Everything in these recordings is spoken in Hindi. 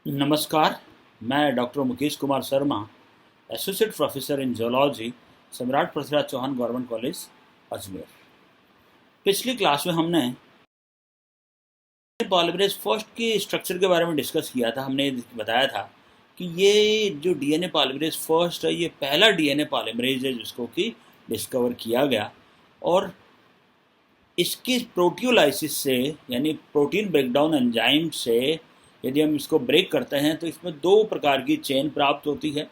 नमस्कार। मैं doctor Mukesh Kumar Sharma, associate professor in zoology, सम्राट पृथ्वीराज चौहान गवर्नमेंट कॉलेज, अजमेर। पिछली क्लास में हमने पॉलीमरेज फर्स्ट के स्ट्रक्चर के बारे में डिस्कस किया था। हमने बताया था कि ये जो डीएनए पॉलीमरेज फर्स्ट है, ये पहला डीएनए पॉलीमरेज है जिसको कि डिस्कवर किया गया। और इसकी प्रोटियोलाइसिस से, यानी प्रोटीन ब्रेकडाउन एंजाइम से यदि हम इसको ब्रेक करते हैं तो इसमें दो प्रकार की चेन प्राप्त होती है।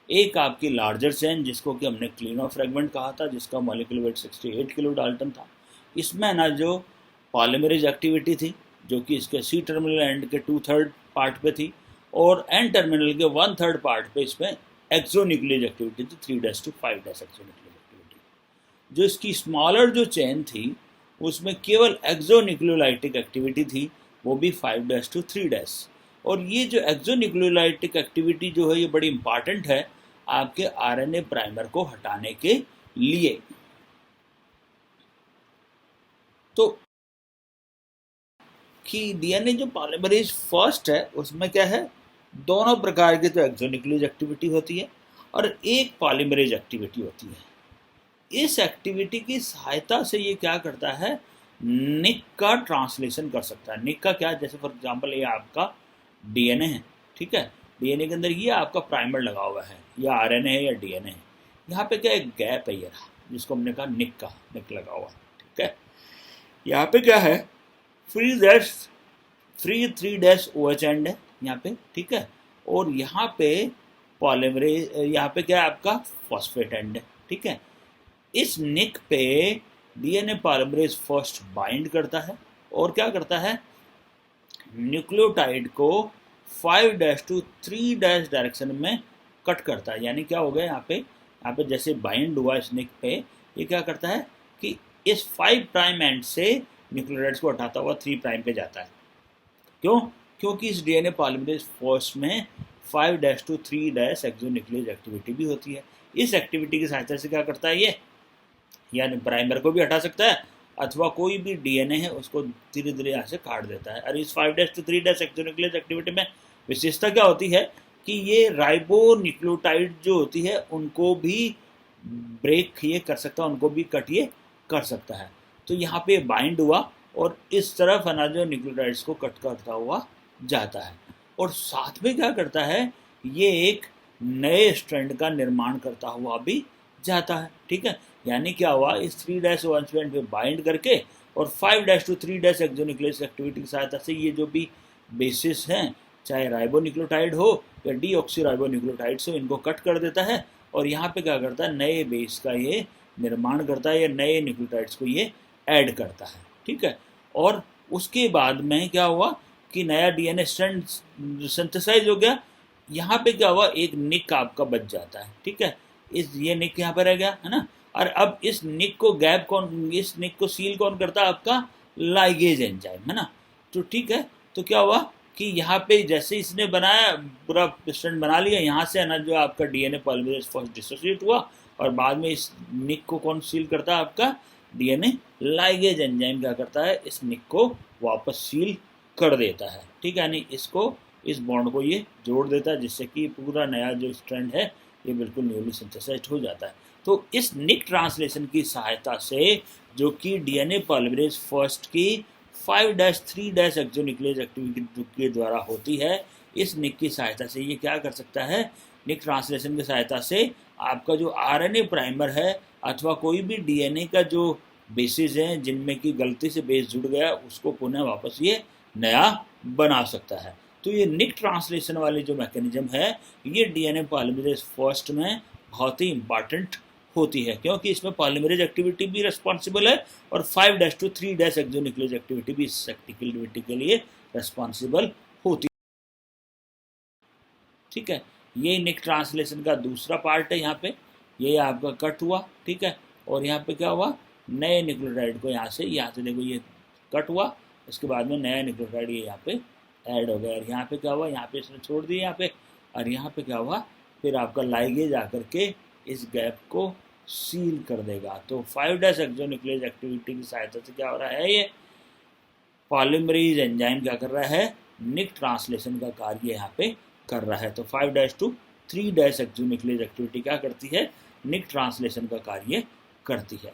एक आपकी लार्जर चेन, जिसको कि हमने क्लीनो फ्रेगमेंट कहा था, जिसका मॉलिक्यूलर वेट 68 किलो डाल्टन था। इसमें ना जो पॉलीमरेज एक्टिविटी थी, जो कि इसके सी टर्मिनल एंड के 2/3 पार्ट पे थी, और एन टर्मिनल के 1/3 पार्ट पे इसमें एक्सोन्यूक्लियस एक्टिविटी थी, 3' to 5' एक्सोन्यूक्लियस एक्टिविटी। जो इसकी स्मॉलर जो चेन थी उसमें केवल एक्सोन्यूक्लियोलाइटिक एक्टिविटी थी, वो भी 5' to 3'। और ये जो एक्सोन्यूक्लियोलाइटिक एक्टिविटी जो है, ये बड़ी इंपॉर्टेंट है आपके आरएनए प्राइमर को हटाने के लिए। तो कि डीएनए जो पॉलीमरेज फर्स्ट है उसमें क्या है, दोनों प्रकार की तो एक्सोन्यूक्लियस एक्टिविटी होती है और एक पॉलीमरेज एक्टिविटी होती है। इस एक्टिविटी की सहायता से ये क्या करता है, निक का ट्रांसलेशन कर सकता है। निक का क्या, जैसे फॉर एग्जांपल ये आपका डीएनए है, ठीक है। डीएनए के अंदर ये आपका प्राइमर लगा हुआ है, या आरएनए है या डीएनए है। यहाँ पे क्या एक गैप है, ये रहा, जिसको हमने कहा निक लगा हुआ है, ठीक है। यहाँ पे क्या है, फ्री 3' OH एंड है यहाँ पे, ठीक है। और यहाँ पे पॉलीमरेज, यहाँ पे क्या है आपका फॉस्फेट एंड है, ठीक है। इस निक पे डीएनए पॉलीमरेज फर्स्ट बाइंड करता है और क्या करता है, न्यूक्लियोटाइड को 5' to 3' डायरेक्शन में कट करता है। यानी क्या हो गया, यहाँ पे जैसे बाइंड हुआ इस निक पे, ये क्या करता है कि इस 5' एंड से न्यूक्लियोटाइड्स को हटाता हुआ 3' पे जाता है। क्यों? क्योंकि इस डीएनए पॉलीमरेज फर्स्ट में 5' to 3' एक्सोन्यूक्लियस एक्टिविटी भी होती है। इस एक्टिविटी की सहायता से क्या करता है ये, यानी प्राइमर को भी हटा सकता है अथवा कोई भी डीएनए है उसको धीरे धीरे यहाँ से काट देता है। और इस 5' to 3' एक्सोन्यूक्लियस एक्टिविटी में विशेषता क्या होती है कि ये राइबो न्यूक्लियोटाइड जो होती है उनको भी ब्रेक ये कर सकता है, उनको भी कट ये कर सकता है। तो यहाँ पे बाइंड हुआ और इस तरफ है ना जो न्यूक्लियोटाइड्स को कट करता हुआ जाता है। और साथ में क्या करता है, ये एक नए स्ट्रैंड का निर्माण करता हुआ भी जाता है, ठीक है। यानी क्या हुआ, इस 3' स्ट्रैंड पे बाइंड करके और 5' to 3' एक्सोन्यूक्लियस एक्टिविटी की सहायता से ये जो भी बेसिस हैं, चाहे राइबोन्यूक्लियोटाइड हो या डीऑक्सीराइबोन्यूक्लियोटाइड्स हो, इनको कट कर देता है। और यहाँ पे क्या करता है, नए बेस का ये निर्माण करता है, या नए न्यूक्लियोटाइड्स को ये ऐड करता है, ठीक है। और उसके बाद में क्या हुआ कि नया डीएनए स्ट्रैंड सिंथेसाइज हो गया। यहाँ पे क्या हुआ, एक निक आपका बच जाता है, ठीक है। ये निक यहाँ पे रह गया है ना। और अब इस निक को इस निक को सील कौन करता है, आपका लाइगेज एंजाइम, है ना। तो ठीक है, तो क्या हुआ कि यहाँ पे जैसे इसने बनाया, पूरा स्ट्रैंड बना लिया, यहाँ से है ना जो आपका डीएनए पॉलीमरेज फर्स्ट डिसोसिएट हुआ और बाद में इस निक को कौन सील करता है, आपका डीएनए लाइगेज एंजाइम क्या करता है, इस निक को वापस सील कर देता है, ठीक है। यानी इसको, इस बॉन्ड को ये जोड़ देता है, जिससे कि पूरा नया जो स्ट्रैंड है ये बिल्कुल न्यूली सिंथेसाइज्ड हो जाता है। तो इस निक ट्रांसलेशन की सहायता से, जो कि डीएनए पॉलीमरेज फर्स्ट की 5' 3' एक्सोन्यूक्लियस एक्टिविटी के द्वारा होती है, इस निक की सहायता से ये क्या कर सकता है, निक ट्रांसलेशन की सहायता से आपका जो आरएनए प्राइमर है अथवा कोई भी डीएनए का जो बेसिस हैं जिनमें कि गलती से बेस जुड़ गया, उसको पुनः वापस ये नया बना सकता है। तो ये निक ट्रांसलेशन वाली जो मैकेनिज्म है, ये डीएनए पॉलीमरेज फर्स्ट में बहुत ही इंपॉर्टेंट होती है, क्योंकि इसमें पॉलीमरेज एक्टिविटी भी रिस्पॉन्सिबल है और 5' to 3' एक्सोन्यूक्लियस एक्टिविटी भी इस एक्टिविटी के लिए रिस्पॉन्सिबल होती है, ठीक है। ये निक ट्रांसलेशन का दूसरा पार्ट है। यहाँ पे ये आपका कट हुआ, ठीक है। और यहाँ पे क्या हुआ, नए न्यूक्लियोटाइड को यहाँ से देखो ये कट हुआ, इसके बाद में नया न्यूक्लियोटाइड ये यहाँ पे ऐड हो गया। और यहाँ पे क्या हुआ, यहाँ पे इसने छोड़ दिया यहाँ पे, और यहाँ पे क्या हुआ, फिर आपका लाइगेज आकर के इस गैप को सील कर देगा। तो 5' एक्सोन्यूक्लियस एक्टिविटी की सहायता से क्या हो रहा है, ये पॉलीमरेज एंजाइम क्या कर रहा है, निक ट्रांसलेशन का कार्य यहाँ पे कर रहा है। तो 5-3 एक्सोन्यूक्लियस एक्टिविटी क्या करती है, निक ट्रांसलेशन का कार्य करती है।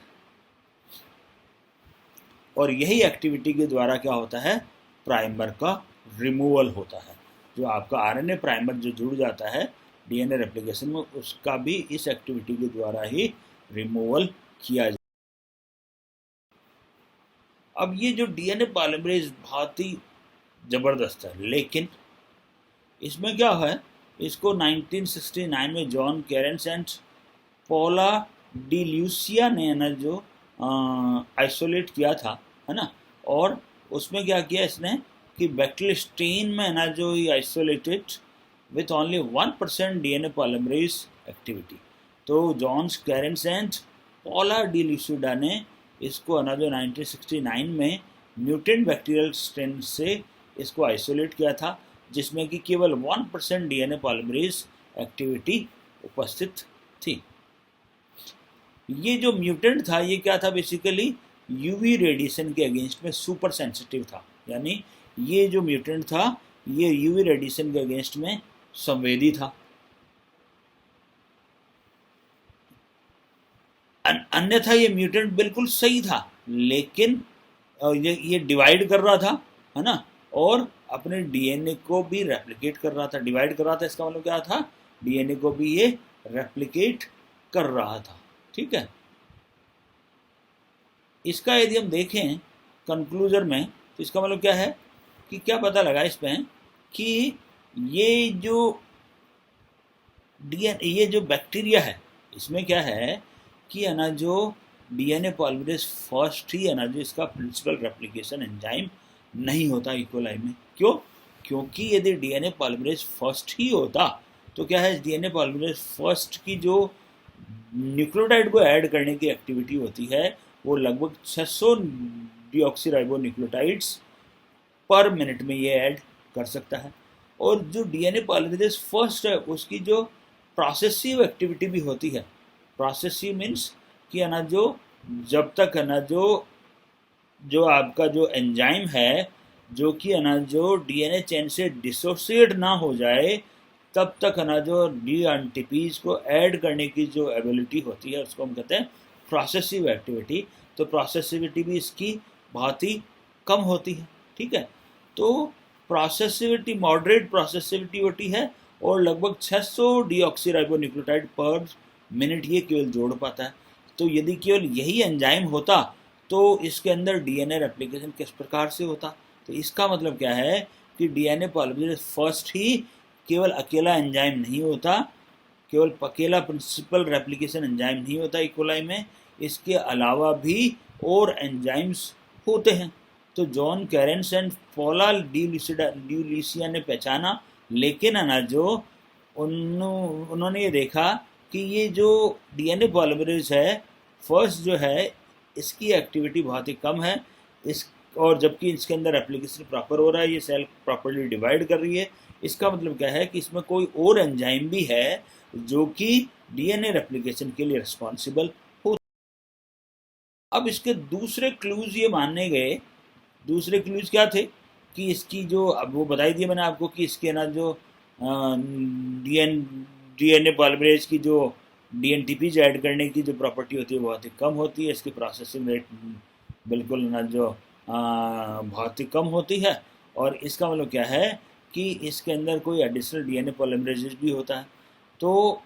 और यही एक्टिविटी के द्वारा क्या होता है, प्राइमर का रिमूवल होता है। जो आपका आरएनए प्राइमर जो जुड़ जाता है डीएनए रेप्लिकेशन में, उसका भी इस एक्टिविटी के द्वारा ही रिमूवल किया जाए। अब ये जो डीएनए पॉलीमरेज बहुत ही ज़बरदस्त है, लेकिन इसमें क्या है, इसको 1969 में John Cairns and Paula De Lucia ने ना जो आइसोलेट किया था, है ना। और उसमें क्या किया इसने कि बैक्टीरियल स्ट्रेन में ना जो ही isolated with only 1% DNA polymerase activity. तो John Cairns and Paula De Lucia ने इसको ना जो 1969 में म्यूटेंट बैक्टीरियल स्ट्रेन से इसको आइसोलेट किया था, जिसमें कि केवल 1% डीएनए पॉलीमरेज एक्टिविटी उपस्थित थी। ये जो म्यूटेंट था ये क्या था, बेसिकली यूवी रेडिएशन के अगेंस्ट में सुपर सेंसिटिव था। यानी ये जो म्यूटेंट था ये यूवी रेडिएशन के अगेंस्ट में संवेदी था। अन्यथा ये म्यूटेंट बिल्कुल सही था, लेकिन ये डिवाइड कर रहा था, है ना, और अपने डीएनए को भी रेप्लिकेट कर रहा था। डिवाइड कर रहा था इसका मतलब क्या था, डीएनए को भी ये रेप्लिकेट कर रहा था। ठीक है, इसका यदि हम देखें कंक्लूजन में, तो इसका मतलब क्या है कि क्या पता लगा इसमें कि ये जो डीएनए, ये जो बैक्टीरिया है, इसमें क्या है कि है ना जो डीएनए पॉलीमरेज फर्स्ट ही है ना जो इसका प्रिंसिपल रेप्लिकेशन एंजाइम नहीं होता इकोलाई में। क्यों? क्योंकि यदि डीएनए पॉलीमरेज फर्स्ट ही होता तो क्या है, डीएनए पॉलीमरेज फर्स्ट की जो न्यूक्लियोटाइड को ऐड करने की एक्टिविटी होती है वो लगभग 600 डीऑक्सीराइबोन्यूक्लियोटाइड्स पर मिनट में ये ऐड कर सकता है। और जो डीएनए पॉलीमरेज फर्स्ट है उसकी जो प्रोसेसिव एक्टिविटी भी होती है। प्रोसेसिव मीन्स कि है ना जो जब तक है ना जो आपका जो एंजाइम है जो कि है ना जो डीएनए चेन से डिसोसिएट ना हो जाए, तब तक है ना जो डीएनटीपीज को ऐड करने की जो एबिलिटी होती है उसको हम कहते हैं प्रोसेसिव एक्टिविटी। तो प्रोसेसिविटी भी इसकी बहुत ही कम होती है। ठीक है, तो प्रोसेसिविटी मॉडरेट प्रोसेसिविटी होती है और लगभग 600 डीऑक्सीराइबोन्यूक्लियोटाइड पर मिनट ये केवल जोड़ पाता है। तो यदि केवल यही एंजाइम होता तो इसके अंदर डीएनए रेप्लिकेशन किस प्रकार से होता। तो इसका मतलब क्या है कि डीएनए पॉलीमरेज फर्स्ट ही केवल अकेला एंजाइम नहीं होता, केवल अकेला प्रिंसिपल रेप्लिकेशन एंजाइम नहीं होता इकोलाई में, इसके अलावा भी और एंजाइम्स होते हैं। तो John Cairns and Paula De Lucia ने पहचाना, लेकिन है ना जो उन्होंने ये देखा कि ये जो डीएनए पॉलीमरेज है फर्स्ट जो है इसकी एक्टिविटी बहुत ही कम है इस, और जबकि इसके अंदर एप्लीकेशन प्रॉपर हो रहा है, ये सेल प्रॉपरली डिवाइड कर रही है। इसका मतलब क्या है कि इसमें कोई और एंजाइम भी है जो कि डीएनए रेप्लिकेशन के लिए रिस्पॉन्सिबल हो। अब इसके दूसरे क्लूज ये मानने गए, दूसरे क्लूज क्या थे कि इसकी जो, अब वो बताई दिया मैंने आपको कि इसके ना जो डीएनए पॉलीमरेज की जो डीएनटीपीज ऐड करने की जो प्रॉपर्टी होती है बहुत ही कम होती है, इसकी प्रोसेसिंग रेट बिल्कुल ना जो बहुत ही कम होती है। और इसका मतलब क्या है कि इसके अंदर कोई एडिशनल डीएनए पॉलीमरेज भी होता है। तो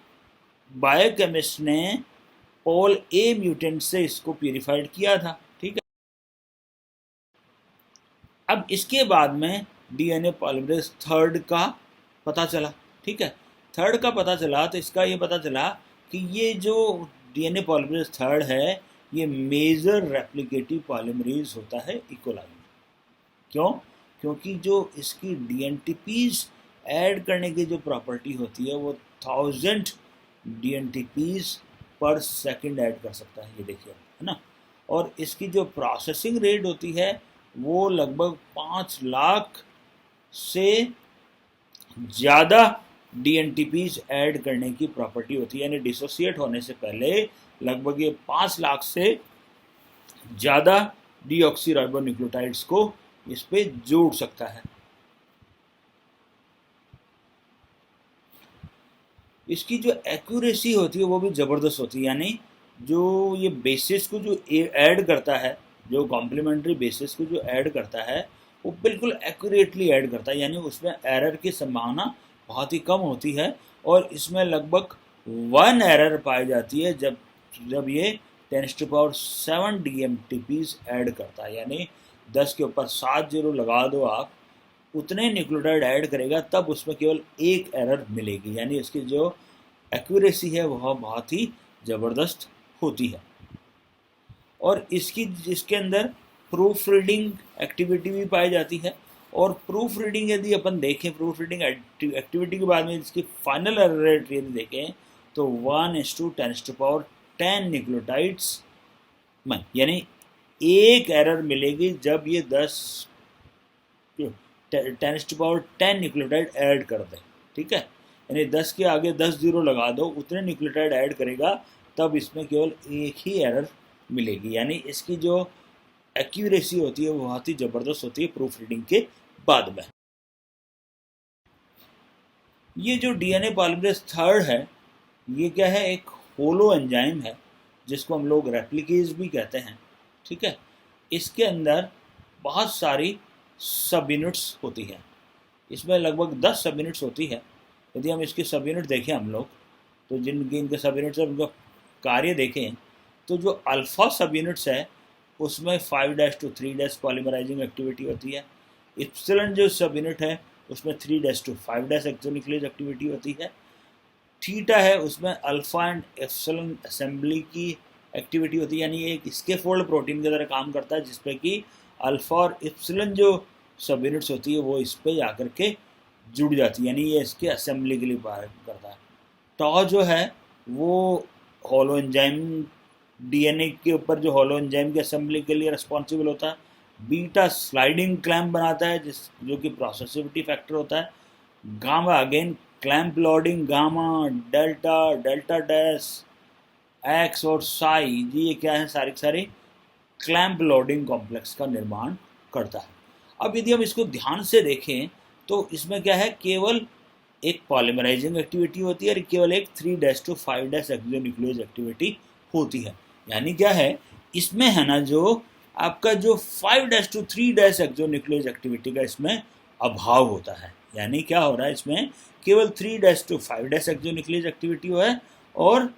बायोकेमिस्ट ने पॉल ए म्यूटेंट से इसको प्यूरिफाइड किया था। ठीक है, अब इसके बाद में डीएनए पॉलीमरेज थर्ड का पता चला। ठीक है, थर्ड का पता चला तो इसका ये पता चला कि ये जो डीएनए पॉलीमरेज थर्ड है ये मेजर रेप्लिकेटिव पॉलीमरेज होता है इकोलाई में। क्यों? क्योंकि जो इसकी डीएनटीपीज ऐड करने की जो प्रॉपर्टी होती है वो 1000 डीएनटीपीज पर सेकंड ऐड कर सकता है, ये देखिए, है ना। और इसकी जो प्रोसेसिंग रेट होती है वो लगभग 5 लाख से ज़्यादा डीएनटीपीज ऐड करने की प्रॉपर्टी होती है। यानी डिसोसिएट होने से पहले लगभग ये 5 लाख से ज़्यादा डीऑक्सीराइबोन्यूक्लियोटाइड्स को इस पे जोड़ सकता है। इसकी जो एक्यूरेसी होती है वो भी ज़बरदस्त होती है, यानी जो ये बेसिस को जो ऐड करता है, जो कॉम्प्लीमेंट्री बेसिस को जो ऐड करता है वो बिल्कुल एक्यूरेटली ऐड करता है, यानी उसमें एरर की संभावना बहुत ही कम होती है। और इसमें लगभग 1 एरर पाई जाती है जब जब ये 10⁻⁷ DMTPs ऐड करता है, यानी 10 के ऊपर 7 जीरो लगा दो आप, उतने न्यूक्लियोटाइड ऐड करेगा तब उसमें केवल एक एरर मिलेगी, यानी इसकी जो एक्यूरेसी है वह बहुत ही ज़बरदस्त होती है। और इसके अंदर प्रूफ रीडिंग एक्टिविटी भी पाई जाती है। और प्रूफ रीडिंग यदि अपन देखें, प्रूफ रीडिंग एक्टिविटी के बाद में इसकी फाइनल एरर रेट यदि देखें तो 1:10⁻10 न्यूक्लियोटाइड्स में, यानी एक एरर मिलेगी जब ये 10⁻10 न्यूक्लियोटाइड ऐड कर दे, ठीक है। यानी 10 के आगे 10 जीरो लगा दो, उतने न्यूक्लियोटाइड ऐड करेगा तब इसमें केवल एक ही एरर मिलेगी, यानी इसकी जो एक्यूरेसी होती है वो बहुत ही ज़बरदस्त होती है प्रूफ रीडिंग के बाद में। ये जो डीएनए पॉलीमरेज थर्ड है, ये क्या है, एक होलो एंजाइम है जिसको हम लोग रेप्लिकेज भी कहते हैं, ठीक है। इसके अंदर बहुत सारी सब यूनिट्स होती है, इसमें लगभग 10 सब यूनिट्स होती है। यदि हम इसकी सब यूनिट देखें हम लोग, तो जिनके इनके सब यूनिट्स उनका कार्य देखें, तो जो अल्फ़ा सब यूनिट्स है उसमें 5-3 पॉलीमराइजिंग एक्टिविटी होती है। इप्सिलॉन जो सब यूनिट है उसमें 3-5 एक्सोन्यूक्लियस एक्टिविटी होती है। थीटा है उसमें अल्फ़ा एंड एप्सिलॉन असेंबली की एक्टिविटी होती है, यानी ये एक स्कैफोल्ड प्रोटीन की तरह काम करता है जिसपे कि अल्फ़ा और इप्सिलॉन जो सब यूनिट्स होती है वो इस पे जाकर के जुड़ जाती है, यानी ये इसके असेंबली के लिए करता है। टॉ जो है वो होलो एंजाइम, डीएनए के ऊपर जो होलो एंजाइम की असेंबली के लिए रिस्पॉन्सिबल होता है। बीटा स्लाइडिंग क्लैम्प बनाता है जो कि प्रोसेसिविटी फैक्टर होता है। Gamma again clamp loading, gamma, delta, delta dash, x और साई जी, ये क्या है, सारी क्लैम्प लोडिंग कॉम्प्लेक्स का निर्माण करता है। अब यदि हम इसको ध्यान से देखें तो इसमें क्या है, केवल एक पॉलीमराइजिंग एक्टिविटी होती है और केवल एक 3-5 एक्सोन्यूक्लियस एक्टिविटी होती है। यानी क्या है, इसमें है ना जो आपका जो 5-3 एक्सोन्यूक्लियस एक्टिविटी का इसमें अभाव होता है। यानी क्या हो रहा है, इसमें केवल 3-5 एक्सोन्यूक्लियस एक्टिविटी है और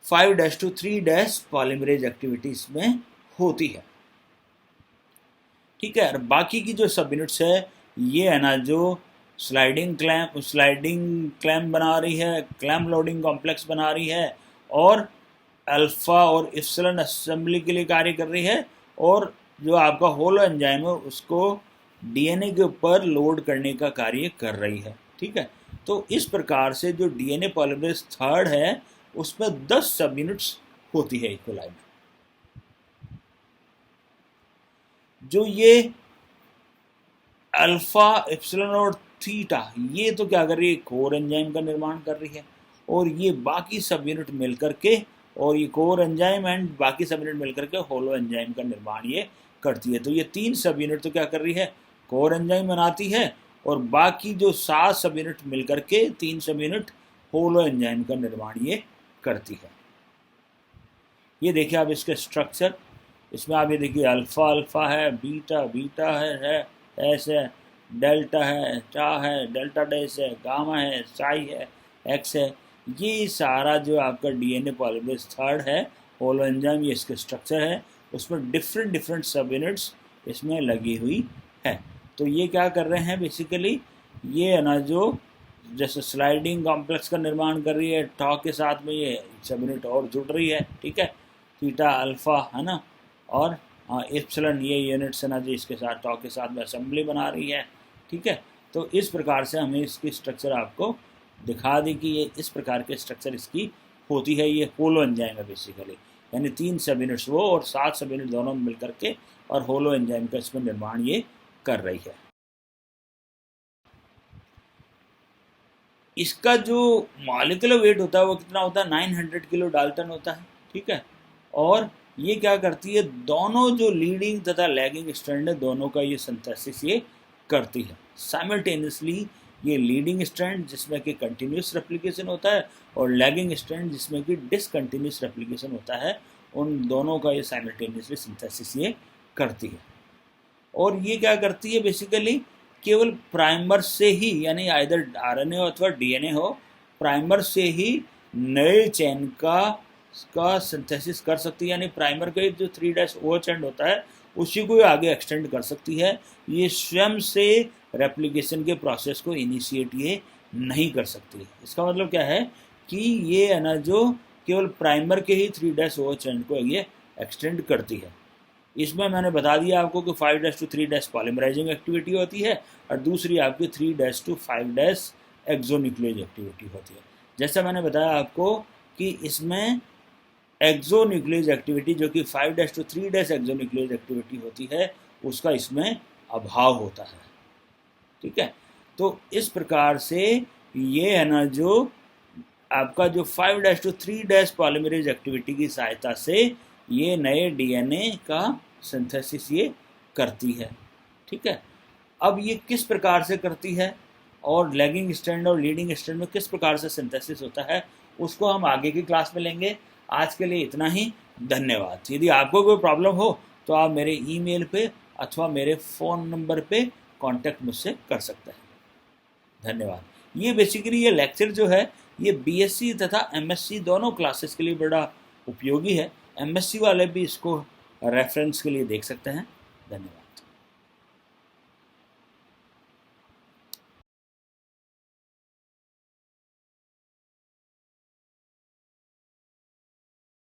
5-3 पॉलीमरेज एक्टिविटी इसमें होती है, ठीक है। और बाकी की जो सब यूनिट्स है ये है ना जो स्लाइडिंग क्लैम्प बना रही है, क्लैम्प लोडिंग कॉम्प्लेक्स बना रही है और अल्फा और इप्सिलॉन असेंबली के लिए कार्य कर रही है, और जो आपका होलो एंजाइम है उसको डीएनए के ऊपर लोड करने का कार्य कर रही है, ठीक है। तो इस प्रकार से जो डीएनए पॉलीमरेज थर्ड है उसमें 10 सब यूनिट्स होती है इक्वलाई में। जो ये अल्फा, इप्सिलॉन और थीटा ये तो क्या कर रही है, कोर एंजाइम का निर्माण कर रही है, और ये बाकी सब यूनिट मिलकर के, और ये कोर एंजाइम एंड बाकी सब यूनिट मिलकर के होलो एंजाइम का निर्माण ये करती है। तो ये 3 सब यूनिट तो क्या कर रही है, कोर एंजाइम बनाती है, और बाकी जो 7 सब यूनिट मिलकर के 3 सब यूनिट होलो एंजाइम का निर्माण ये करती है। ये देखिए आप इसके स्ट्रक्चर, इसमें आप ये देखिए अल्फा अल्फा है, बीटा बीटा है, एस है, डेल्टा है, टा है, डेल्टा डैश है, गामा है, साई है, एक्स है। ये सारा जो आपका डीएनए पॉलीमरेज थर्ड है होलो एंजाइम, ये इसके स्ट्रक्चर है, उसमें डिफरेंट सब यूनिट्स इसमें लगी हुई है। तो ये क्या कर रहे हैं बेसिकली, ये है ना जो जैसे स्लाइडिंग कॉम्प्लेक्स का निर्माण कर रही है, टॉ के साथ में ये सब यूनिट और जुड़ रही है, ठीक है, थीटा अल्फा है ना, और इप्सिलॉन ये यूनिट्स है ना जी इसके साथ टॉ के साथ में असेंबली बना रही है, ठीक है। तो इस प्रकार से हमें इसकी स्ट्रक्चर आपको दिखा दी कि ये इस प्रकार के स्ट्रक्चर इसकी होती है। ये होलो एंजाइम है बेसिकली, यानी 3 सब यूनिट्स वो और 7 सब यूनिट दोनों मिल करके और होलो एंजाइम का इसमें निर्माण ये कर रही है। इसका जो मॉलिक्यूलर वेट होता है वो कितना होता है, 900 किलो डाल्टन होता है, ठीक है। और ये क्या करती है, दोनों जो लीडिंग तथा लैगिंग स्ट्रैंड है दोनों का ये सिंथेसिस ये करती है। साइमल्टेनियसली ये लीडिंग स्ट्रैंड जिसमें कि कंटिन्यूस रेप्लिकेशन होता है और लैगिंग स्ट्रैंड जिसमें कि डिसकंटिन्यूस रेप्लिकेशन होता है, उन दोनों का ये साइमल्टेनियसली सिंथेसिस ये करती है। और ये क्या करती है बेसिकली, केवल प्राइमर से ही, यानी आइदर आरएनए हो अथवा डीएनए हो, प्राइमर से ही नए चेन का सिंथेसिस कर सकती है, यानी प्राइमर का जो 3' एंड होता है उसी को आगे एक्सटेंड कर सकती है। ये स्वयं से रेप्लिकेशन के प्रोसेस को इनिशिएट ये नहीं कर सकती। इसका मतलब क्या है कि ये है ना, जो केवल प्राइमर के ही 3' एंड को ये एक्सटेंड करती है। इसमें मैंने बता दिया आपको कि 5' to 3' पॉलीमराइजिंग एक्टिविटी होती है और दूसरी आपकी 3' to 5' एक्सोन्यूक्लियेज एक्टिविटी होती है। जैसा मैंने बताया आपको कि इसमें एक्सोन्यूक्लियेज एक्टिविटी जो कि 5' to 3' एक्सोन्यूक्लियेज एक्टिविटी होती है, उसका इसमें अभाव होता है। ठीक है, तो इस प्रकार से ये है ना, जो आपका जो 5' to 3' पॉलीमरेज एक्टिविटी की सहायता से ये नए डीएनए का सिंथेसिस ये करती है। ठीक है, अब ये किस प्रकार से करती है और लैगिंग स्ट्रैंड और लीडिंग स्ट्रैंड में किस प्रकार से सिंथेसिस होता है, उसको हम आगे की क्लास में लेंगे। आज के लिए इतना ही, धन्यवाद। यदि आपको कोई प्रॉब्लम हो तो आप मेरे ईमेल पे अथवा मेरे फ़ोन नंबर पे कांटेक्ट मुझसे कर सकते हैं। धन्यवाद। ये बेसिकली ये लेक्चर जो है ये बीएससी तथा एमएससी दोनों क्लासेस के लिए बड़ा उपयोगी है। एमएससी वाले भी इसको रेफरेंस के लिए देख सकते हैं। धन्यवाद।